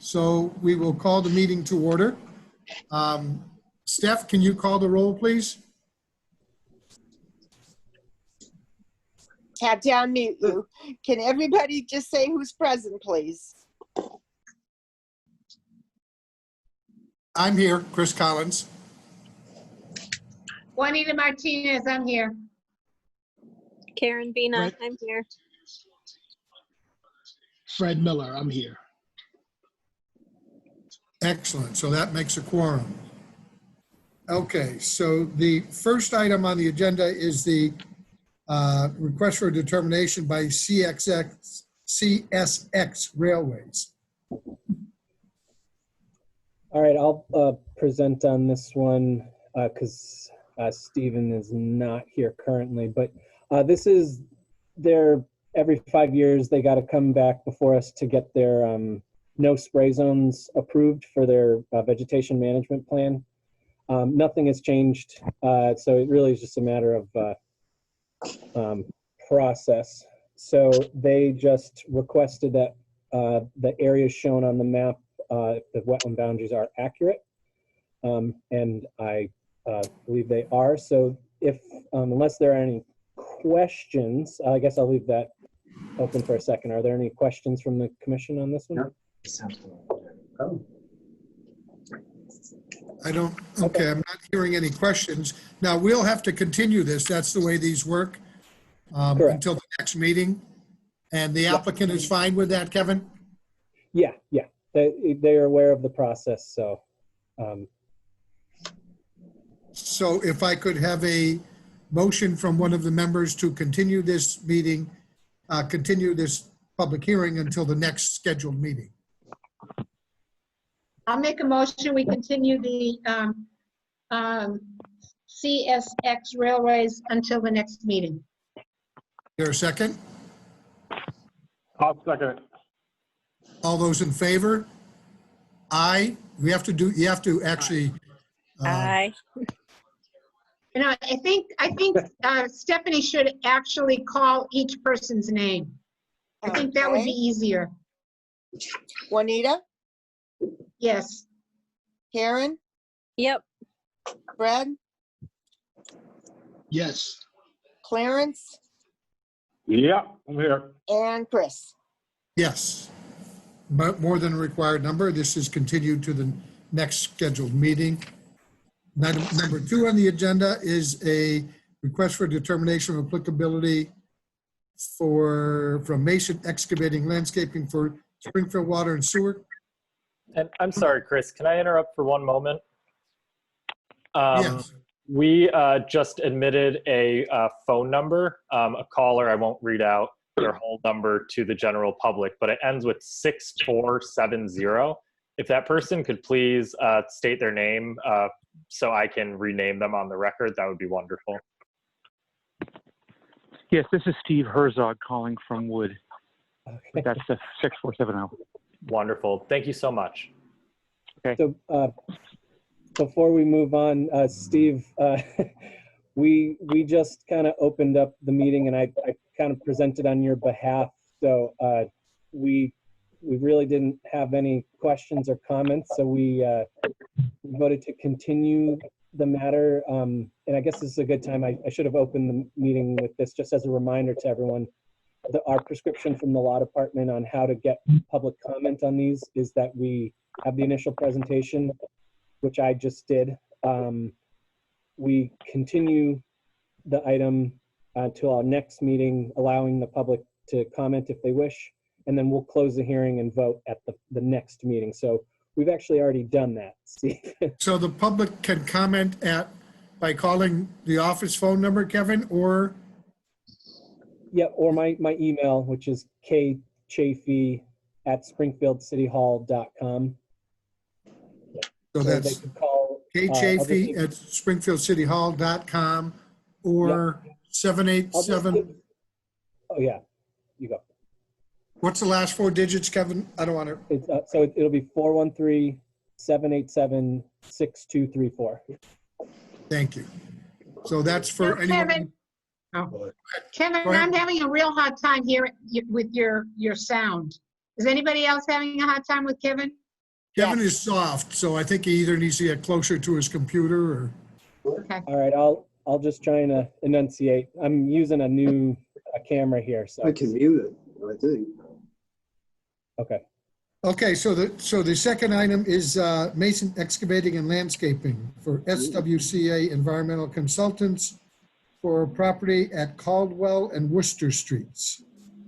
So we will call the meeting to order. Steph, can you call the roll, please? Had to unmute you. Can everybody just say who's present, please? I'm here, Chris Collins. Juanita Martinez, I'm here. Karen Bina, Right. I'm here. Fred Miller, I'm here. Excellent, so that makes a quorum. Okay, so the first item on the agenda is the request for a determination by CSX Railways. All right, I'll present on this one because Stephen is not here currently, but this is their, every 5 years, they got to come back before us to get their no spray zones approved for their vegetation management plan. Nothing has changed, so it really is just a matter of process. So they just requested that the areas shown on the map, the wetland boundaries are accurate, and I believe they are. So if, unless there are any questions, I guess I'll leave that open for a second. Are there any questions from the commission on this one? No. Oh. I don't, okay, I'm not hearing any questions. Now, we'll have to continue this. That's the way these work Correct. until the next meeting. And the applicant is fine with that, Kevin? Yeah, yeah. They're aware of the process, so. So if I could have a motion from one of the members to continue this meeting, continue this public hearing until the next scheduled meeting. I'll make a motion, we continue the CSX Railways until the next meeting. There a second? I'll second it. All those in favor? Aye. We have to do, you have to actually. Aye. You know, I think Stephanie should actually call each person's name. I think that would be Okay. easier. Juanita, Yes. Karen, Yep. Fred, Yes. Clarence, Yeah, I'm here. and Chris. Yes. But more than a required number. This is continued to the next scheduled meeting. Item number 2 on the agenda is a request for determination of applicability from Mason Excavating Landscaping for Springfield Water and Sewer. And I'm sorry, Chris, can I interrupt for one moment? Yes. We just admitted a phone number, a caller. I won't read out their whole number to the general public, but it ends with 6470. If that person could please state their name so I can rename them on the record, that would be wonderful. Yes, this is Steve Herzog calling from Wood. Okay. That's the 6470. Wonderful. Thank you so much. So before we move on, Steve, we just kind of opened up the meeting and I kind of presented on your behalf. So we really didn't have any questions or comments. So we voted to continue the matter. And I guess this is a good time. I should have opened the meeting with this just as a reminder to everyone. Our prescription from the law department on how to get public comment on these is that we have the initial presentation, which I just did. We continue the item to our next meeting, allowing the public to comment if they wish, and then we'll close the hearing and vote at the next meeting. So we've actually already done that, Steve. So the public can comment by calling the office phone number, Kevin, or? Yeah, or my email, which is kchafee@springfieldcityhall.com. So They that's could call kchafee@springfieldcityhall.com or 787. Oh yeah, you go. What's the last 4 digits, Kevin? I don't want to. It's, so it'll be 413-787-6234. Thank you. So that's for anyone. Kevin, Kevin, Go ahead. I'm having a real hard time here with your sound. Is anybody else having a hard time with Kevin? Kevin Yes. is soft, so I think he either needs to get closer to his computer or, All right, I'll just try and enunciate. I'm using a new camera here, so. I can mute it, I think. Okay. okay, so the second item is Mason Excavating and Landscaping for SWCA Environmental Consultants for property at Caldwell and Worcester Streets,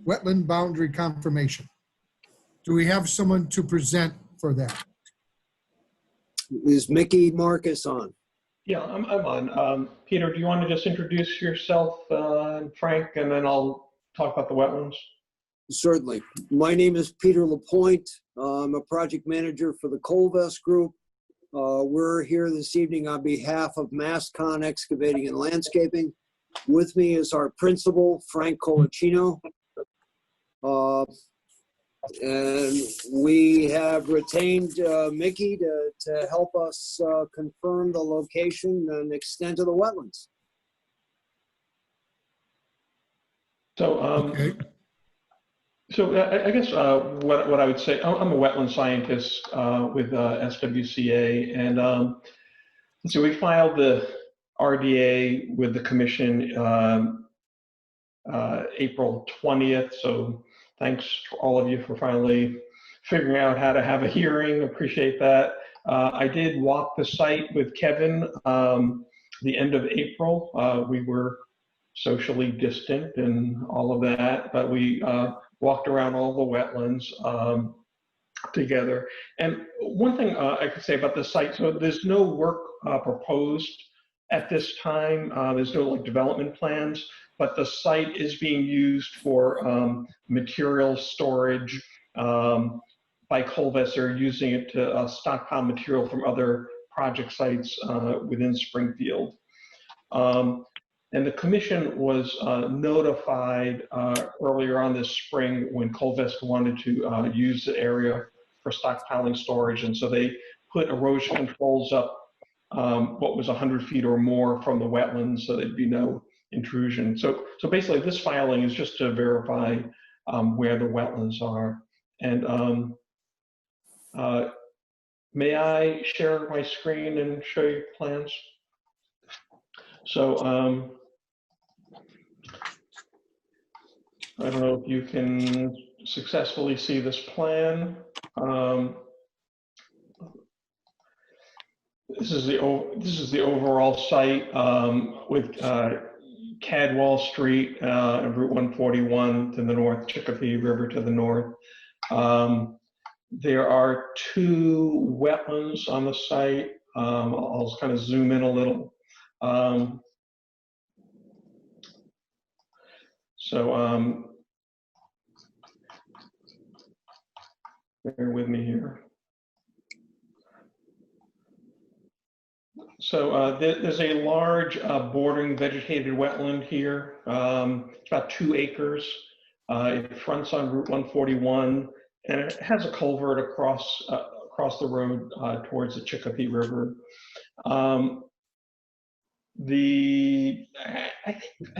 wetland boundary confirmation. Do we have someone to present for that? Is Mickey Marcus on? Yeah, I'm on. Peter, do you want to just introduce yourself, and Frank, and then I'll talk about the wetlands? Certainly. My name is Peter Lapointe. I'm a project manager for the Colvest Group. We're here this evening on behalf of MassCon Excavating and Landscaping. With me is our principal, Frank Colicino. And we have retained Mickey to help us confirm the location and extent of the wetlands. So, Okay, I guess what I would say, I'm a wetland scientist with SWCA, and so we filed the RDA with the commission April 20th. So thanks to all of you for finally figuring out how to have a hearing. Appreciate that. I did walk the site with Kevin the end of April. We were socially distant and all of that, but we walked around all the wetlands together. And one thing I could say about the site, so there's no work proposed at this time. There's no like development plans, but the site is being used for material storage by Colvest. They're using it to stockpile material from other project sites within Springfield. And the commission was notified earlier on this spring when Colvest wanted to use the area for stockpiling storage. And so they put erosion controls up what was 100 feet or more from the wetlands, so there'd be no intrusion. So basically this filing is just to verify where the wetlands are. And may I share my screen and show you plans? So I don't know if you can successfully see this plan. This is the overall site with Cadwell Street and Route 141 to the north, Chicopee River to the north. There are 2 wetlands on the site. I'll kind of zoom in a little. Bear with me here. So there's a large bordering vegetated wetland here. It's about 2 acres. It fronts on Route 141, and it has a culvert across the road towards the Chicopee River. I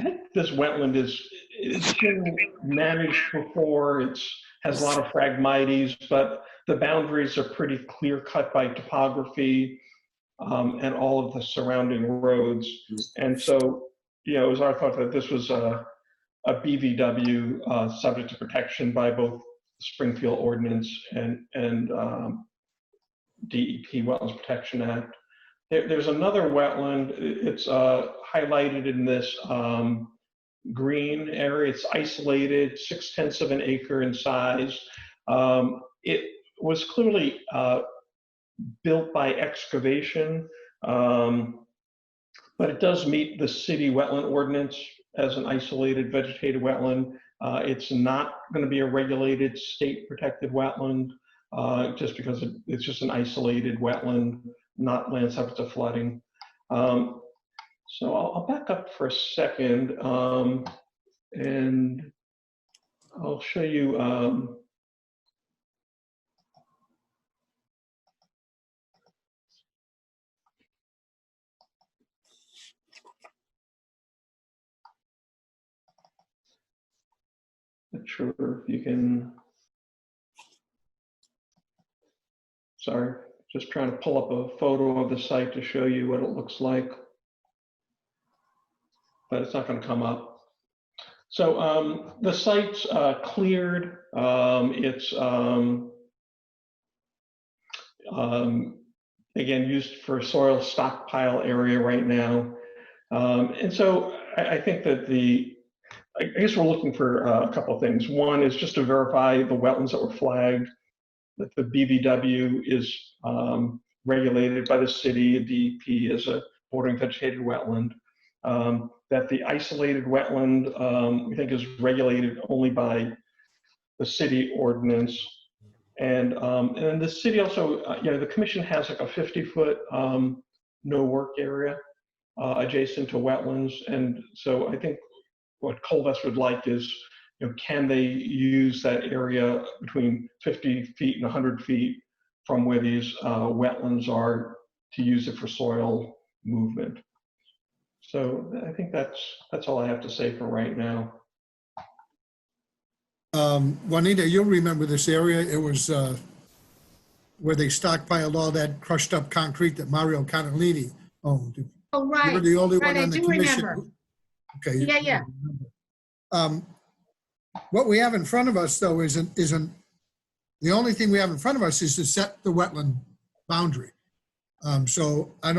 think this wetland it's been managed before. It has a lot of phragmites, but the boundaries are pretty clear cut by topography and all of the surrounding roads. And so, it was our thought that this was a BVW subject to protection by both Springfield Ordinance and DEP Wetlands Protection Act. There's another wetland. It's highlighted in this green area. It's isolated, 0.6 of an acre in size. It was clearly built by excavation, but it does meet the city wetland ordinance as an isolated vegetated wetland. It's not going to be a regulated state protected wetland just because it's just an isolated wetland, not land subject to flooding. So I'll back up for a second and I'll show you not sure if you can Sorry, just trying to pull up a photo of the site to show you what it looks like. But it's not going to come up. So the site's cleared. It's again used for soil stockpile area right now. And so I think that I guess we're looking for a couple of things. One is just to verify the wetlands that were flagged, that the BVW is regulated by the city, DEP as a bordering vegetated wetland, that the isolated wetland we think is regulated only by the city ordinance. And then the city also, the commission has like a 50-foot no work area adjacent to wetlands. And so I think what Colvest would like is, can they use that area between 50 feet and 100 feet from where these wetlands are to use it for soil movement. So I think that's all I have to say for right now. Juanita, you'll remember this area. It was where they stockpiled all that crushed up concrete that Mario Cannellini owned. Oh, right. You're the only Right, one I on the do commission. remember. Okay. Yeah, yeah. What we have in front of us, though, isn't the only thing we have in front of us is to set the wetland boundary. So I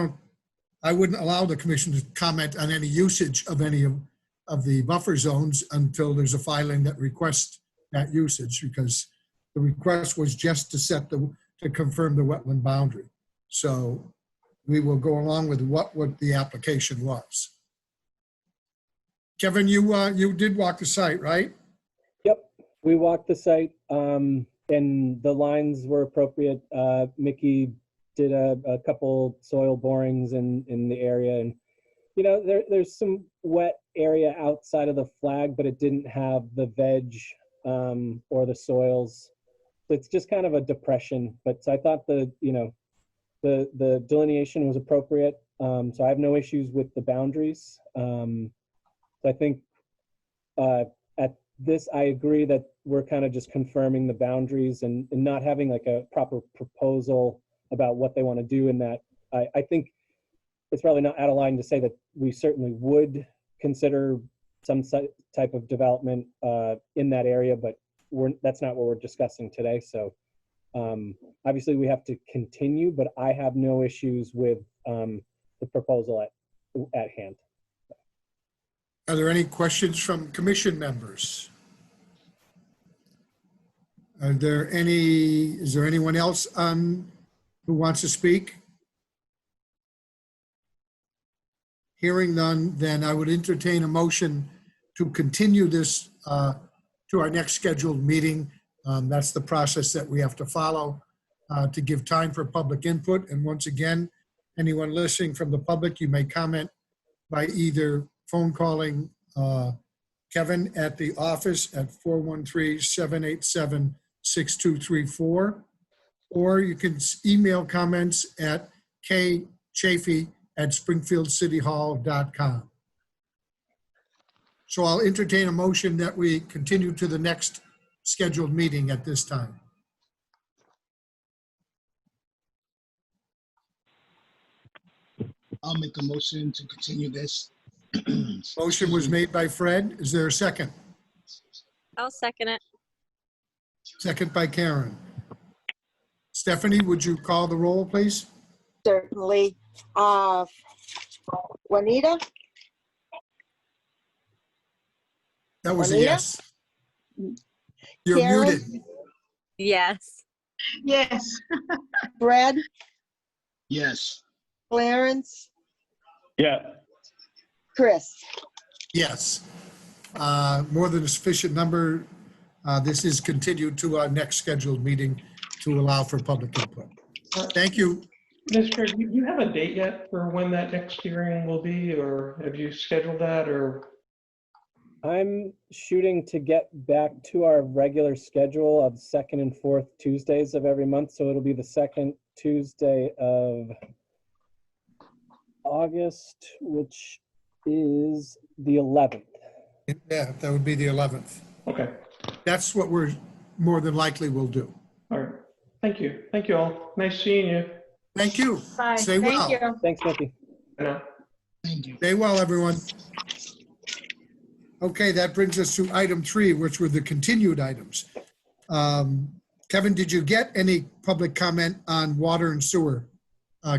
wouldn't allow the commission to comment on any usage of any of the buffer zones until there's a filing that requests that usage, because the request was just to confirm the wetland boundary. So we will go along with what the application was. Kevin, you did walk the site, right? Yep, we walked the site, and the lines were appropriate. Mickey did a couple soil borings in the area, and there's some wet area outside of the flag, but it didn't have the veg or the soils. It's just kind of a depression. But so I thought the delineation was appropriate. So I have no issues with the boundaries. So I think at this, I agree that we're kind of just confirming the boundaries and not having like a proper proposal about what they want to do in that. I think it's probably not out of line to say that we certainly would consider some type of development in that area, but that's not what we're discussing today. So obviously we have to continue, but I have no issues with the proposal at hand. Are there any questions from commission members? Is there anyone else who wants to speak? Hearing none, then I would entertain a motion to continue this to our next scheduled meeting. That's the process that we have to follow to give time for public input. And once again, anyone listening from the public, you may comment by either phone calling Kevin at the office at 413-787-6234, or you can email comments at kchafee@springfieldcityhall.com. So I'll entertain a motion that we continue to the next scheduled meeting at this time. I'll make a motion to continue this. Motion was made by Fred. Is there a second? I'll second it. Second by Karen. Stephanie, would you call the roll, please? Certainly. Juanita, That was a Juanita? yes. You're Karen? muted. Yes. Yes. Fred, Yes. Clarence, Yeah. Chris. Yes. More than a sufficient number. This is continued to our next scheduled meeting to allow for public input. Thank you. Mr. Do you have a date yet for when that next hearing will be, or have you scheduled that, or? I'm shooting to get back to our regular schedule of second and fourth Tuesdays of every month. So it'll be the second Tuesday of August, which is the 11th. Yeah, that would be the 11th. Okay, That's what we're more than likely will do. all right. Thank you. Thank you all. Nice seeing you. Thank you. Bye. Stay Thank well. you. Thanks, Mickey. I know. Thank you. Stay well, everyone. Okay, that brings us to item 3, which were the continued items. Kevin, did you get any public comment on water and sewer,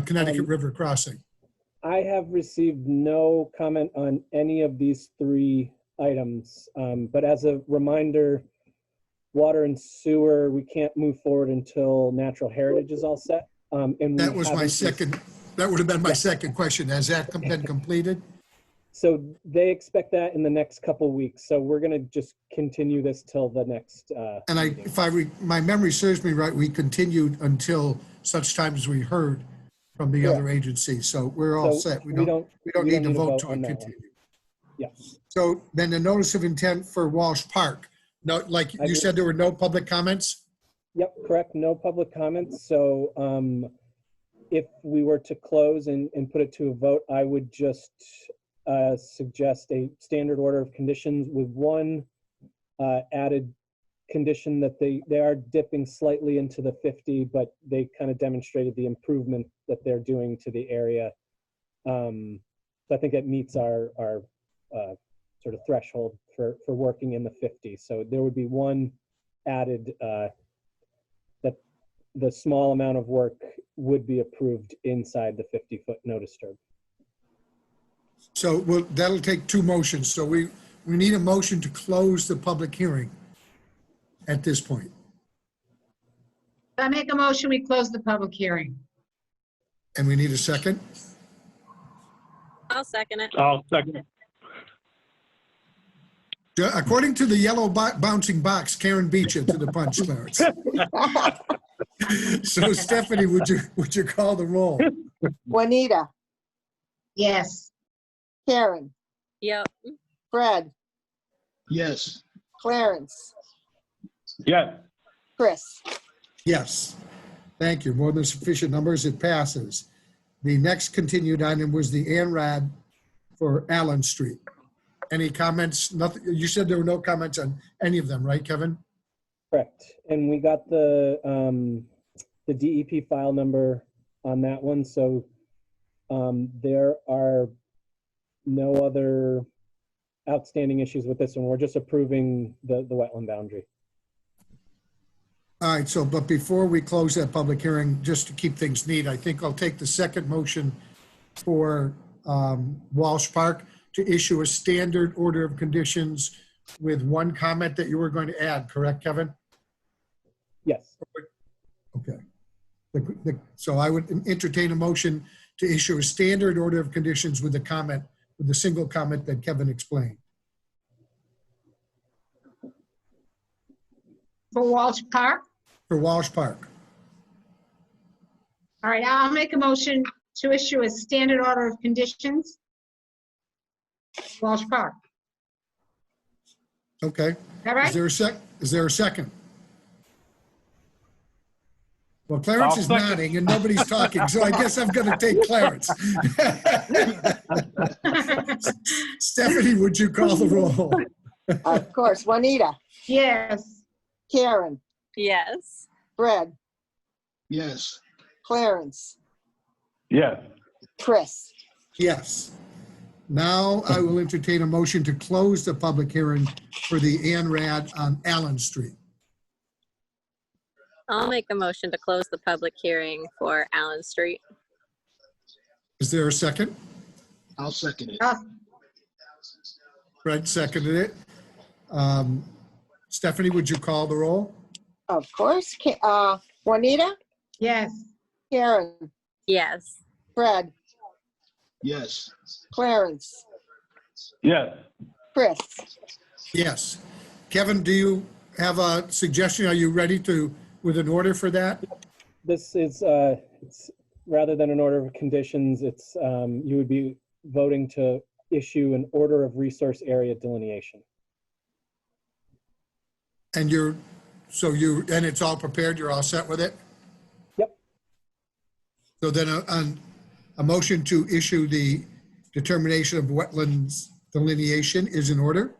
Connecticut River crossing? I have received no comment on any of these 3 items. But as a reminder, water and sewer, we can't move forward until natural heritage is all set. And we That was my haven't- second, that would have been my second question. Has that been completed? So they expect that in the next couple weeks. So we're gonna just continue this till the next. And meeting. if my memory serves me right, we continued until such time as we heard from the other agency. So we're all So set. We we don't need to vote to on that one. continue. Yes. So then the notice of intent for Walsh Park. No, like I you said, there were no public comments? Yep, correct. No public comments. So if we were to close and put it to a vote, I would just suggest a standard order of conditions with one added condition that they are dipping slightly into the 50, but they kind of demonstrated the improvement that they're doing to the area. So I think it meets our sort of threshold for working in the 50. So there would be one added that the small amount of work would be approved inside the 50-foot no disturb. So that'll take 2 motions. So we need a motion to close the public hearing at this point. I make a motion, we close the public hearing. And we need a second. I'll second it. I'll second it. According to the yellow bouncing box, Karen beat you to the punch, Clarence. So Stephanie, would you call the roll? Juanita, Yes. Karen, Yep. Fred, Yes. Clarence, Yes. Chris. Yes. Thank you. More than sufficient numbers. It passes. The next continued item was the ANRAD for Allen Street. Any comments? Nothing. You said there were no comments on any of them, right, Kevin? Correct. And we got the DEP file number on that one. So there are no other outstanding issues with this one. We're just approving the wetland boundary. All right. So, but before we close that public hearing, just to keep things neat, I think I'll take the second motion for Walsh Park to issue a standard order of conditions with one comment that you were going to add, correct, Kevin? Yes. Okay. So I would entertain a motion to issue a standard order of conditions with the single comment that Kevin explained. For Walsh Park? For Walsh Park. All right, I'll make a motion to issue a standard order of conditions. Walsh Park. Okay. All right? Is there a second? Well, Clarence I'll is second. nodding and nobody's talking, so I guess I'm going to take Clarence. Stephanie, would you call the roll? Of course, Juanita, Yes. Karen, Yes. Fred, Yes. Clarence, Yes. Chris. Yes. Now I will entertain a motion to close the public hearing for the ANRAD on Allen Street. I'll make a motion to close the public hearing for Allen Street. Is there a second? I'll second it. Fred seconded it. Stephanie, would you call the roll? Of course. Juanita, Yes. Karen, Yes. Fred, Yes. Clarence, Yes. Chris. Yes. Kevin, do you have a suggestion? Are you ready with an order for that? This is, it's rather than an order of conditions, it's, you would be voting to issue an order of resource area delineation. And it's all prepared, you're all set with it? Yep. So then a motion to issue the determination of wetlands delineation is in order?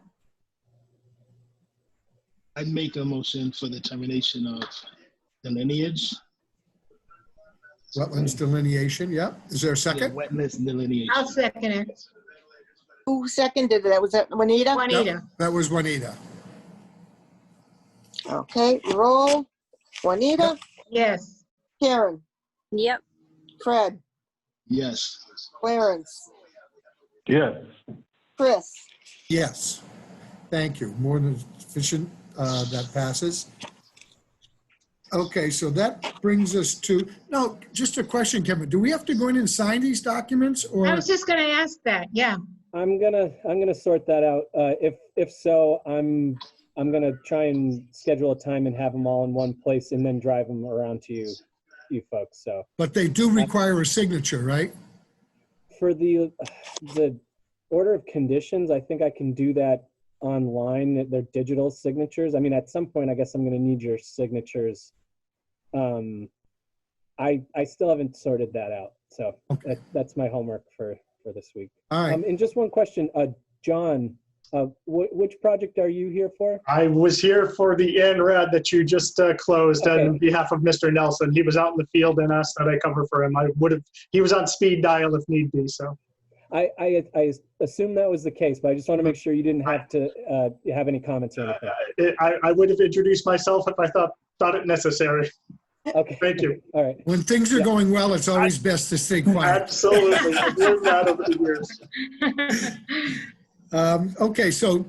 I'd make a motion for the termination of Delineage. Wetlands delineation, yep. Is there a Yeah, second? wetlands delineation. I'll second it. Who seconded that? Was that Juanita? Juanita. That was Juanita. Okay, roll. Juanita, Yes. Karen, Yep. Fred, Yes. Clarence, Yes. Chris. Yes. Thank you. More than sufficient. That passes. Okay, so that brings us to, no, just a question, Kevin. Do we have to go in and sign these documents I or? was just gonna ask that, yeah. I'm gonna sort that out. If so, I'm gonna try and schedule a time and have them all in one place and then drive them around to you folks. So But they do require a signature, right? for the order of conditions, I think I can do that online. They're digital signatures. I mean, at some point, I guess I'm gonna need your signatures. I still haven't sorted that out. So Okay. that's my homework for this week. All right. And just one question, John, which project are you here for? I was here for the ANRAD that you just closed Okay. on behalf of Mr. Nelson. He was out in the field and asked that I cover for him. He was on speed dial if need be, so. I assume that was the case, but I just want to make sure you didn't have to have any comments or anything. I would have introduced myself if I thought it necessary. Okay. Thank you. All right. When things are going well, it's always best to stay quiet. Absolutely. I've learned that over the years. Okay, so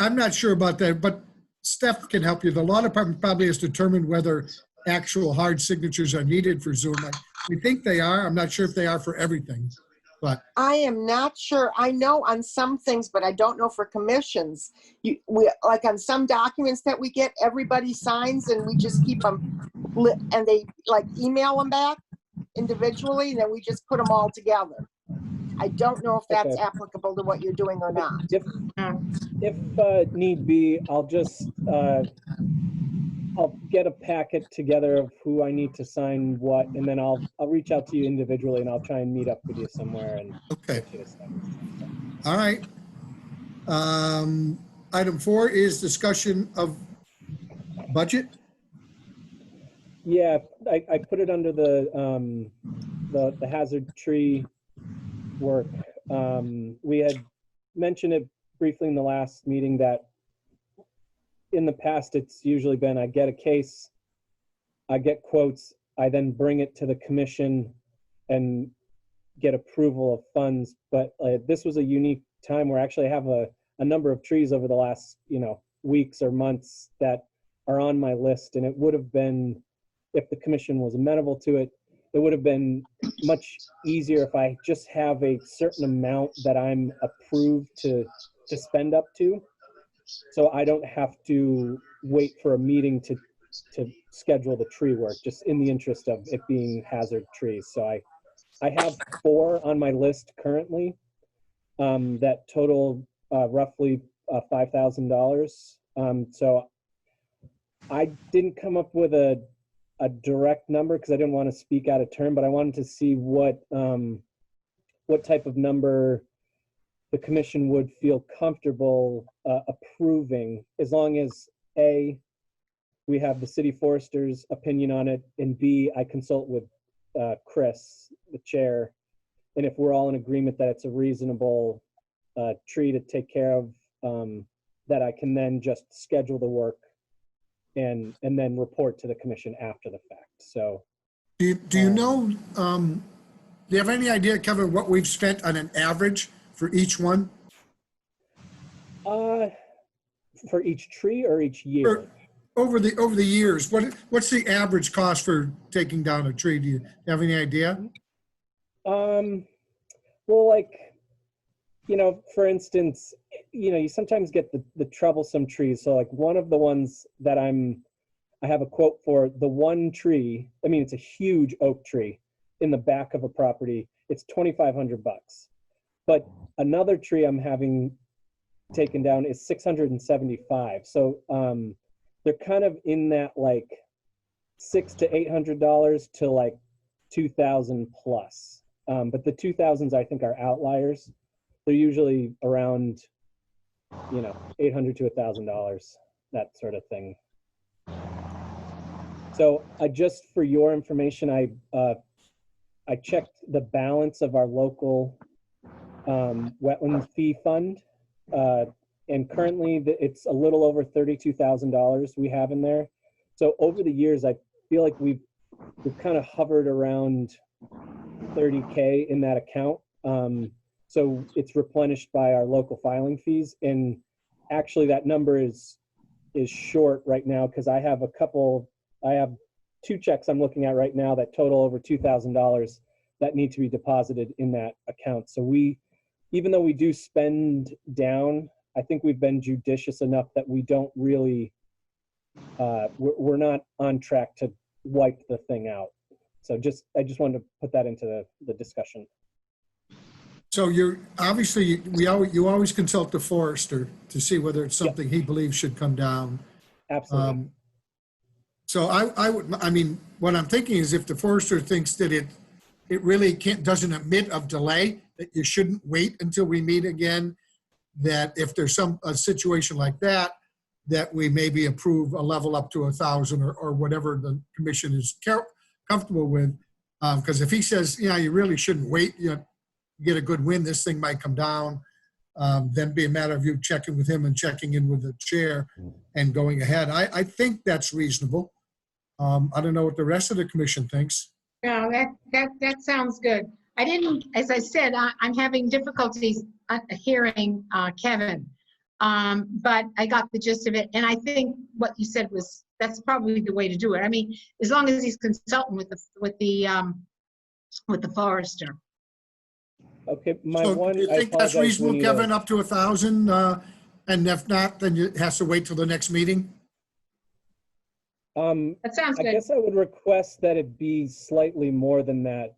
I'm not sure about that, but Steph can help you. The law department probably has determined whether actual hard signatures are needed for Zoom. We think they are. I'm not sure if they are for everything, but I am not sure. I know on some things, but I don't know for commissions. We like on some documents that we get, everybody signs and we just keep them, and they like email them back individually, and then we just put them all together. I don't know if that's Okay. applicable to what you're doing or not. If need be, I'll just I'll get a packet together of who I need to sign what, and then I'll reach out to you individually, and I'll try and meet up with you somewhere and okay. get you to sign. All right. Item 4 is discussion of budget. Yeah, I put it under the hazard tree work. We had mentioned it briefly in the last meeting that in the past, it's usually been I get a case, I get quotes, I then bring it to the commission and get approval of funds. But this was a unique time where I actually have a number of trees over the last, weeks or months that are on my list. And it would have been, if the commission was amenable to it, it would have been much easier if I just have a certain amount that I'm approved to spend up to. So I don't have to wait for a meeting to schedule the tree work, just in the interest of it being hazard trees. So I have 4 on my list currently that total roughly $5,000. So I didn't come up with a direct number because I didn't want to speak out of turn, but I wanted to see what type of number the commission would feel comfortable approving, as long as A, we have the city forester's opinion on it, and B, I consult with Chris, the chair, and if we're all in agreement that it's a reasonable tree to take care of, that I can then just schedule the work and then report to the commission after the fact. So Do you know, do you have any idea, Kevin, what we've spent on an average for each one? for each tree or each year? Over the years, what's the average cost for taking down a tree? Do you have any idea? Well, like, for instance, you sometimes get the troublesome trees. So like one of the ones that I have a quote for, the one tree, I mean, it's a huge oak tree in the back of a property. It's $2,500. But another tree I'm having taken down is $675. So they're kind of in that like $600 to $800 to like $2,000 plus. But the 2000s I think are outliers. They're usually around, $800 to $1,000, that sort of thing. So just for your information, I checked the balance of our local Wetlands Fee Fund. And currently it's a little over $32,000 we have in there. So over the years, I feel like we've kind of hovered around 30K in that account. So it's replenished by our local filing fees. And actually that number is short right now because I have two checks I'm looking at right now that total over $2,000 that need to be deposited in that account. So even though we do spend down, I think we've been judicious enough that we don't really, we're not on track to wipe the thing out. So I just wanted to put that into the discussion. So you're, obviously, you always consult the forester to see whether it's something he believes should come down. Absolutely. So I mean, what I'm thinking is if the forester thinks that it really doesn't admit of delay, that you shouldn't wait until we meet again, that if there's a situation like that, that we maybe approve a level up to 1,000 or whatever the commission is comfortable with. Because if he says, yeah, you really shouldn't wait, you get a good win, this thing might come down, then be a matter of you checking with him and checking in with the chair and going ahead. I think that's reasonable. I don't know what the rest of the commission thinks. No, that sounds good. I didn't, as I said, I'm having difficulties hearing Kevin, but I got the gist of it. And I think what you said that's probably the way to do it. I mean, as long as he's consulting with the forester. Okay, So do you think that's reasonable, Kevin, up to 1,000? And if not, then it has to wait till the next meeting? That sounds good. I guess I would request that it be slightly more than that.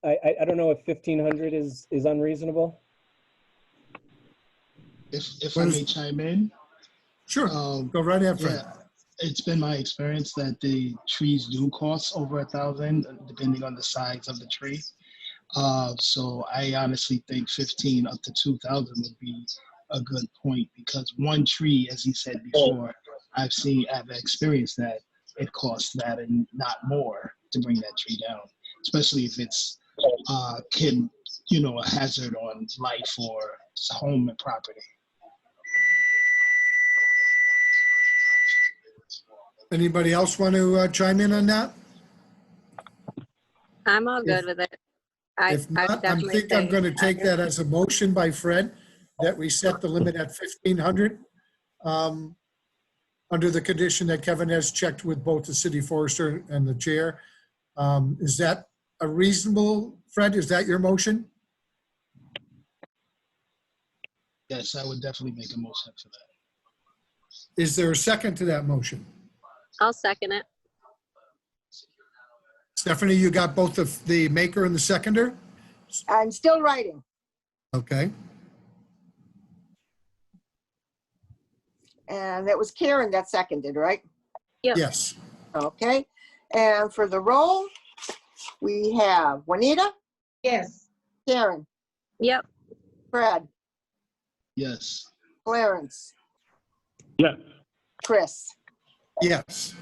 I don't know if 1,500 is unreasonable. If I may chime in. Sure, go right ahead, Fred. Yeah, it's been my experience that the trees do cost over 1,000, depending on the size of the tree. So I honestly think 15 up to 2,000 would be a good point because one tree, as he said before, I've experienced that it costs that and not more to bring that tree down, especially if it's a hazard on life or home and property. Anybody else want to chime in on that? I'm all good with it. If not, I think I'm going to take that as a motion by Fred that we set the limit at 1,500 under the condition that Kevin has checked with both the city forester and the chair. Is that a reasonable, Fred? Is that your motion? Yes, I would definitely make a motion for that. Is there a second to that motion? I'll second it. Stephanie, you got both the maker and the seconder? I'm still writing. Okay. And that was Karen that seconded, right? Yep. Yes. Okay. And for the roll, we have Juanita, Yes. Karen, Yep. Fred, Yes. Clarence, Yes. Chris. Yes.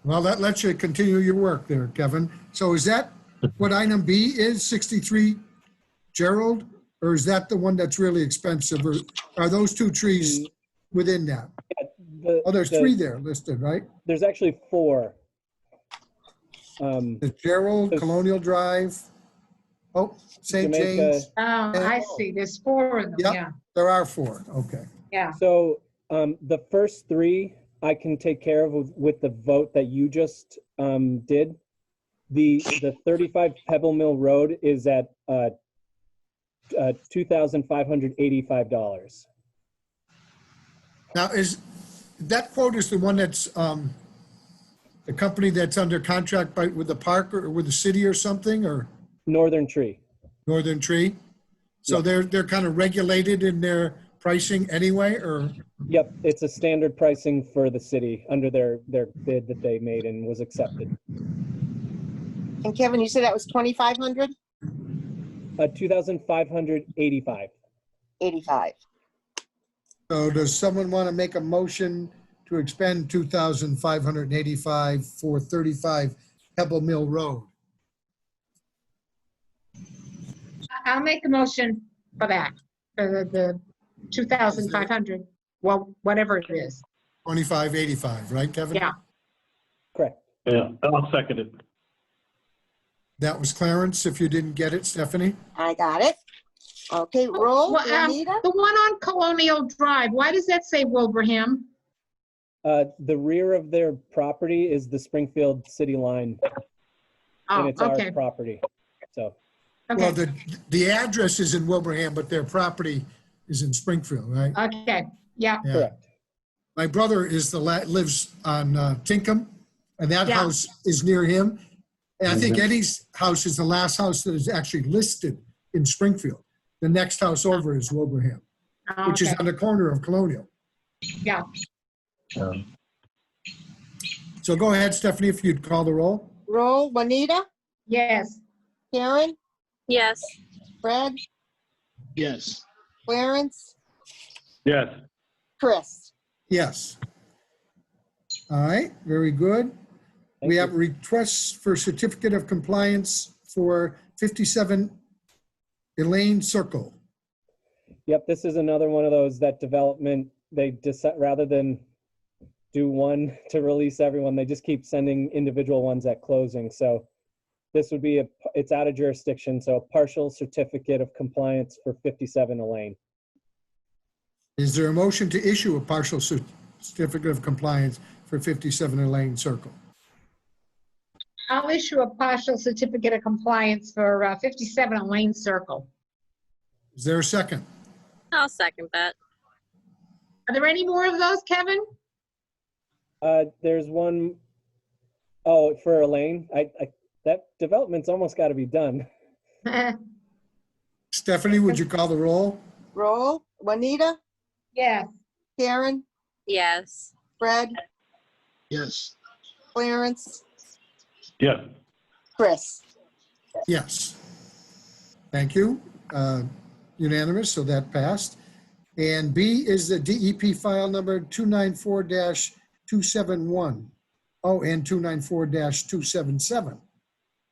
Well, that lets you continue your work there, Kevin. So is that what item B is, 63 Gerald? Or is that the one that's really expensive? Or are those two trees within that? There's three there listed, right? There's actually 4. The Gerald, Colonial Drive, St. Jamaica. James. Oh, I see. There's 4 of them. Yep. Yeah. There are 4, okay. Yeah. So the first 3 I can take care of with the vote that you just did. The 35 Pebble Mill Road is at $2,585. Now, that quote is the one that's the company that's under contract with the park or with the city or something, or Northern Tree. Northern Tree? So Yep. they're kind of regulated in their pricing anyway, or? Yep, it's a standard pricing for the city under their bid that they made and was accepted. And Kevin, you said that was 2,500? 2,585. 85. So does someone want to make a motion to expend $2,585 for 35 Pebble Mill Road. I'll make a motion for that, for the 2,500, well, whatever it is. 2585, right, Kevin? Yeah. Correct. Yeah, I'll second it. That was Clarence. If you didn't get it, Stephanie? I got it. Okay, roll, Well, Juanita? the one on Colonial Drive, why does that say Wilbraham? The rear of their property is the Springfield city line, and Oh, it's our okay, property. So, Well, okay, the address is in Wilbraham, but their property is in Springfield, right? okay, yeah, Yeah. correct. My brother lives on Tinkham, and that Yeah. house is near him. And I think Eddie's house is the last house that is actually listed in Springfield. The next house over is Wilbraham, which is okay, on the corner of Colonial. yeah. So go ahead, Stephanie, if you'd call the roll. Roll, Juanita? Yes, Karen? Yes. Fred? Yes. Clarence? Yes. Chris? Yes. All right, very good. Thank We you. have requests for certificate of compliance for 57 Elaine Circle. Yep, this is another one of those that development, they decide, rather than do one to release everyone, they just keep sending individual ones at closing. So this would be it's out of jurisdiction, so a partial certificate of compliance for 57 Elaine. Is there a motion to issue a partial certificate of compliance for 57 Elaine Circle? I'll issue a partial certificate of compliance for 57 Elaine Circle. Is there a second? I'll second that. Are there any more of those, Kevin? There's one, oh, for Elaine, that development's almost got to be done. Stephanie, would you call the roll? Roll, Juanita? Yes, Karen? Yes. Fred? Yes. Clarence? Yes. Chris? Yes. Thank you. Unanimous, so that passed. And B is the DEP file number 294-271. Oh, and 294-277.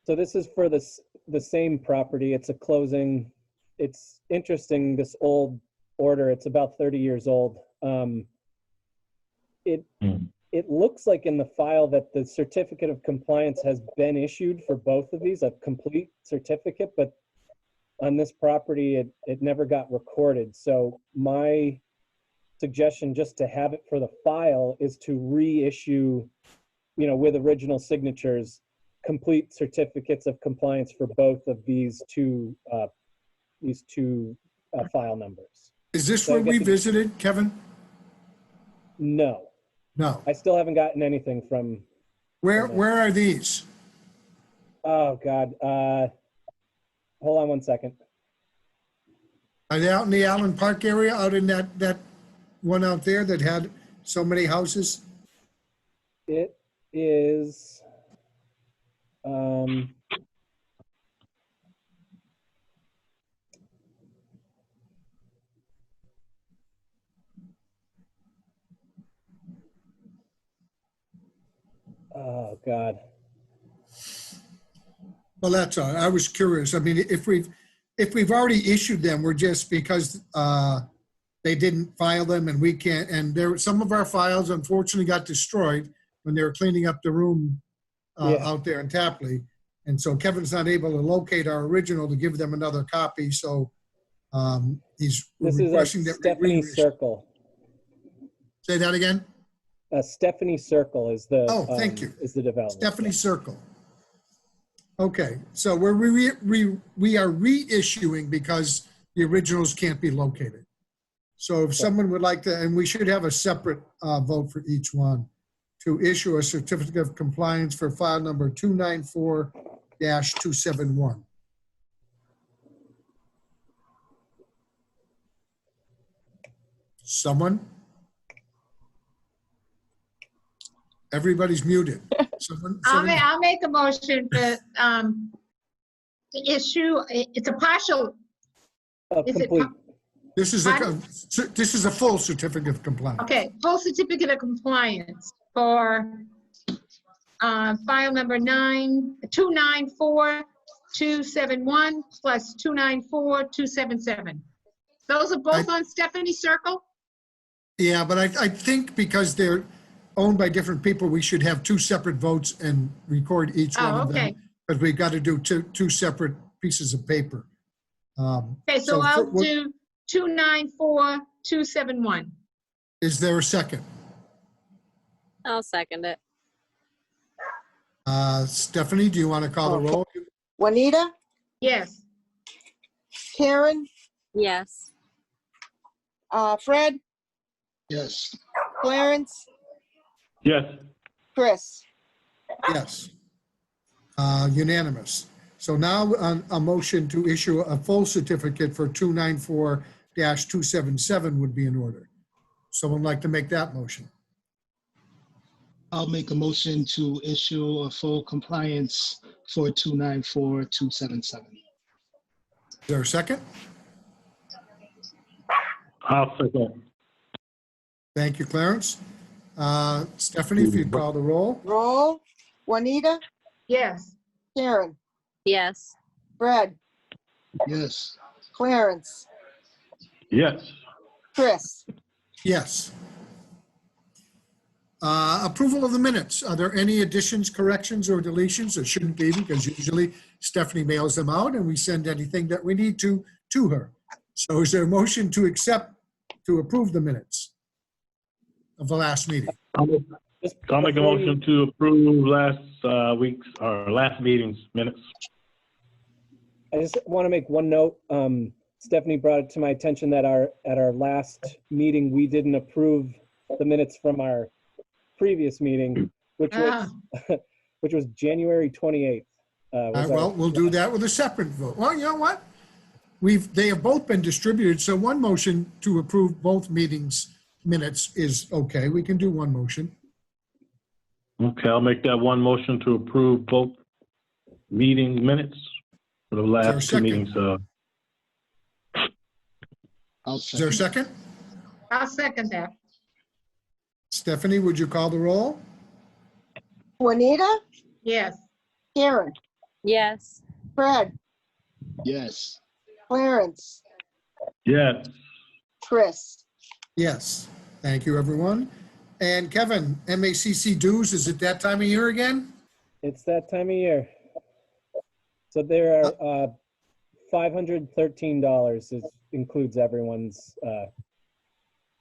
So this is for the same property. It's a closing. It's interesting, this old order. It's about 30 years old. It looks like in the file that the certificate of compliance has been issued for both of these, a complete certificate, but on this property, it never got recorded. So my suggestion, just to have it for the file, is to reissue, with original signatures, complete certificates of compliance for both of these two file numbers. Is this So I where we get to- visited, Kevin? No, No. I still haven't gotten anything from. Where are these? Oh God, hold on one second. Are they out in the Allen Park area, out in that one out there that had so many houses? It is. Oh God. Well, that's all. I was curious. I mean, if we've already issued them, we're just because they didn't file them and we can't. And some of our files unfortunately got destroyed when they were cleaning up the room out there in Tapley. And so Kevin's not able to locate our original to give them another copy. So he's This is a requesting that we Stephanie reissue. Circle. Say that again. Stephanie Circle is the. Oh, thank you. Is the development. Stephanie Circle. Okay, so we are reissuing because the originals can't be located. So if someone would like to, and we should have a separate vote for each one, to issue a certificate of compliance for file number 294-271. Someone? Everybody's muted. Someone? I'll make a motion to issue, it's a partial, is it? Complete. This is a full certificate of compliance. Okay, full certificate of compliance for file number 294271 plus 294277. Those are both on Stephanie's circle? Yeah, but I think because they're owned by different people, we should have two separate votes and record each one Oh, of okay. them. Because we got to do two separate pieces of paper. Okay, so I'll do 294271. Is there a second? I'll second it. Stephanie, do you want to call the roll? Juanita, Yes. Karen, Yes. Fred, Yes. Clarence, Yes. Chris. Yes. Unanimous. So now a motion to issue a full certificate for 294-277 would be in order. Someone like to make that motion? I'll make a motion to issue a full compliance for 294-277. Is there a second? I'll second. Thank you, Clarence. Stephanie, if you'd call the roll. Roll. Juanita, Yes. Karen, Yes. Fred, Yes. Clarence, Yes. Chris. Yes. Approval of the minutes. Are there any additions, corrections, or deletions? There shouldn't be, because usually Stephanie mails them out and we send anything that we need to her. So is there a motion to approve the minutes of the last meeting? I'll make a motion to approve last meeting's minutes. I just want to make one note. Stephanie brought it to my attention that at our last meeting, we didn't approve the minutes from our previous meeting, which was January 28th. Well, we'll do that with a separate vote. Well, you know what? They have both been distributed, so one motion to approve both meetings minutes is okay. We can do one motion. Okay, I'll make that one motion to approve both meeting minutes for the last two meetings. Is there a second? I'll second that. Stephanie, would you call the roll? Juanita, Yes. Karen, Yes. Fred, Yes. Clarence, Yes. Chris. Yes. Thank you, everyone. And Kevin, MACC dues, is it that time of year again? It's that time of year. So there are $513. It includes everyone's And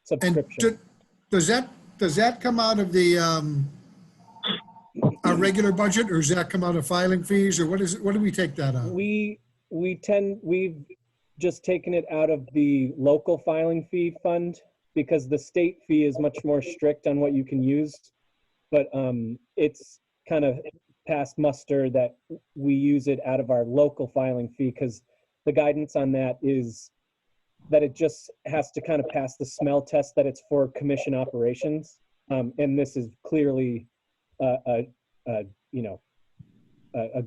subscription. does that come out of the our regular budget, or does that come out of filing fees, or what is it? What do we take that on? We've just taken it out of the local filing fee fund because the state fee is much more strict on what you can use. But it's kind of past muster that we use it out of our local filing fee because the guidance on that is that it just has to kind of pass the smell test that it's for commission operations. And this is clearly a good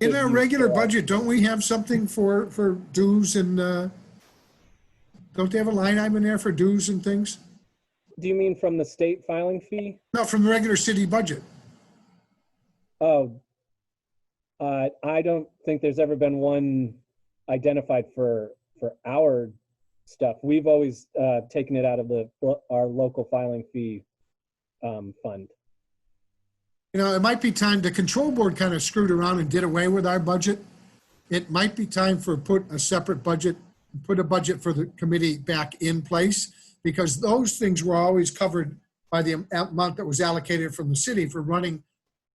In our use regular for budget, don't we have something for dues and don't they have a line item in there for dues and things? Do you mean from the state filing fee? No, from the regular city budget. Oh, I don't think there's ever been one identified for our stuff. We've always taken it out of our local filing fee fund. You know, it might be time, the control board kind of screwed around and did away with our budget. It might be time for put a budget for the committee back in place, because those things were always covered by the amount that was allocated from the city for running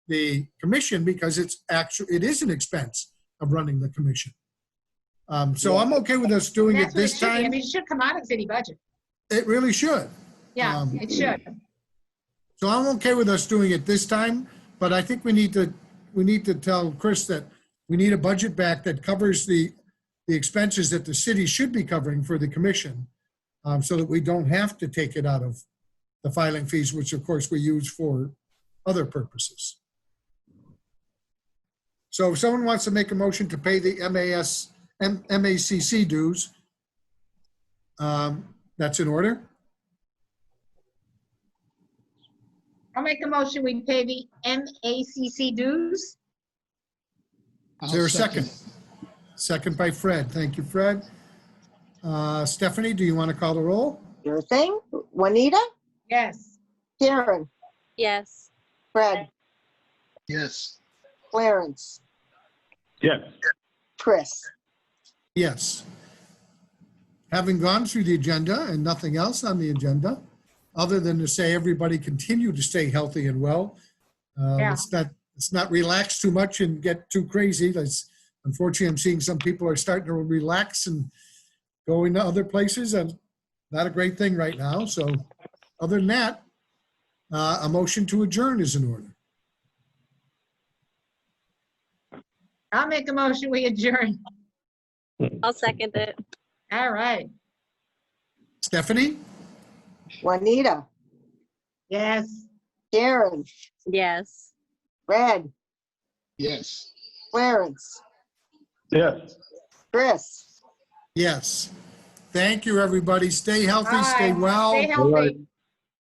the commission, because it is an expense of running the commission. So I'm okay with us doing it That's what this should be. I time. mean, it should come out of the city budget. It really should. Yeah, it should. So I'm okay with us doing it this time, but I think we need to tell Chris that we need a budget back that covers the expenses that the city should be covering for the commission, so that we don't have to take it out of the filing fees, which of course we use for other purposes. So if someone wants to make a motion to pay the MACC dues, That's in order? I'll make a motion, we pay the MACC dues. Is there a second? Second by Fred. Thank you, Fred. Stephanie, do you want to call the roll? Sure thing. Juanita, Yes. Karen, Yes. Fred, Yes. Clarence, Yes. Chris. Yes. Having gone through the agenda and nothing else on the agenda, other than to say everybody continue to stay healthy and well. Yeah. Let's not relax too much and get too crazy. Unfortunately, I'm seeing some people are starting to relax and going to other places, and not a great thing right now. So other than that, a motion to adjourn is in order. I'll make a motion, we adjourn. I'll second it. All right. Stephanie? Juanita, Yes. Karen, Yes. Fred, Yes. Clarence, Yes. Chris. Yes. Thank you, everybody. Stay healthy, stay Bye. well. Stay healthy.